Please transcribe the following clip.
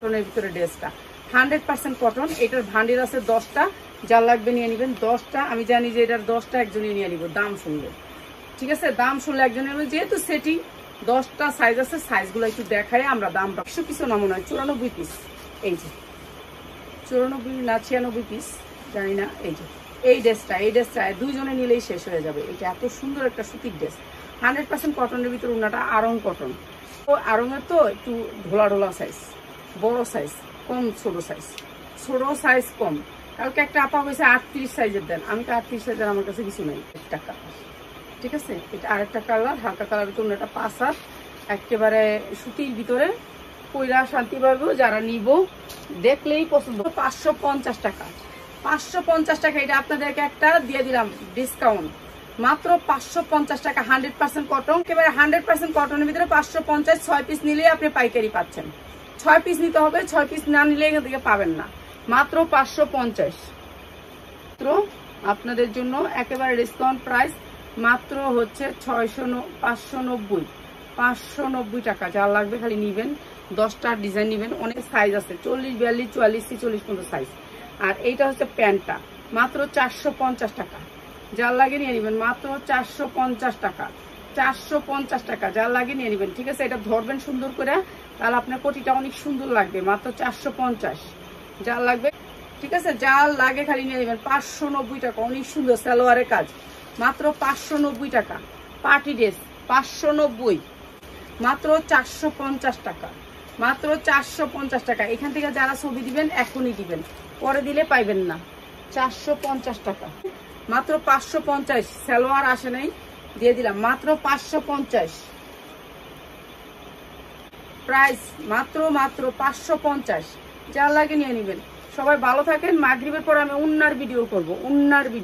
কটনের ভিতরে ড্রেসটা 100% কটন। এটার ভান্ডিল আছে 10টা, যার লাগবে নিয়ে নেবেন 10টা। আমি জানি যে এটার 10টা একজনই নিয়ে নিব দাম শুনলে, ঠিক আছে? দাম শুনলে একজনের নেবে, যেহেতু সেটিং 10টা সাইজ আছে, সাইজগুলো একটু দেখায় আমরা দামটা। 100 পিসও না মনে হয়, 94 পিস। এই যে 94 না 96 পিস জানি না। এই ড্রেসটা দুইজনে নিলেই শেষ হয়ে যাবে। এটা এত সুন্দর একটা সুতির ড্রেস, 100% কটনের ভিতরে। ওনাটা আরং কটন, ও আরঙের তো একটু ঢোলা ঢোলা সাইজ, বড় সাইজ কম, ছোট সাইজ কম। কালকে একটা আপা হয়েছে 38 সাইজের দেন, আমি তো 38 সাইজের আমার কাছে কিছু নেই। টাকা, ঠিক আছে? এটা আরেকটা কালার, হালকা কালার ভিতরে। ওনাটা 5 হাত, একেবারে সুতির ভিতরে, কইরা শান্তি পাবো যারা নিব, দেখলেই পছন্দ। 550 টাকা, 550 টাকা। এটা আপনাদেরকে একটা দিয়ে দিলাম ডিসকাউন্ট, মাত্র 550 টাকা। 100% কটন, একেবারে 100% কটনের ভিতরে 550। 6 পিস নিলে আপনি পাইকারি পাচ্ছেন। 6 পিস নিতে হবে, 6 পিস না নিলে এখান থেকে পাবেন না। মাত্র 550, মাত্র আপনাদের জন্য একেবারে ডিসকাউন্ট প্রাইস, মাত্র হচ্ছে 590 টাকা। যা লাগবে খালি নিবেন, 10টা ডিজাইন নিবেন, অনেক সাইজ আছে, 40, 42, 44, 46 পর্যন্ত সাইজ। আর এইটা হচ্ছে প্যান্টটা, মাত্র 450 টাকা। যার লাগে নিয়ে নেবেন, মাত্র 450 টাকা। 450 টাকা, যার লাগে নিয়ে নেবেন, ঠিক আছে? এটা ধরবেন সুন্দর করে, তাহলে আপনার কোটিটা অনেক সুন্দর লাগবে। মাত্র 450, যার লাগবে, ঠিক আছে? যার লাগে খালি নিয়ে নেবেন। 590 টাকা, অনেক সুন্দর সালোয়ারের কাজ, মাত্র 590 টাকা। পার্টি ড্রেস 590, মাত্র 450 টাকা, মাত্র 450 টাকা। এখান থেকে যারা ছবি দিবেন এখনই দিবেন, পরে দিলে পাইবেন না। 450 টাকা, মাত্র 550। সালোয়ার আসে নাই, দিয়ে দিলাম মাত্র 550 প্রাইস, মাত্র 550। যার লাগে নিয়ে নেবেন। সবাই ভালো থাকেন। মাগরিবের পর আমি উন্নার ভিডিও করবো, উন্নার ভিডিও।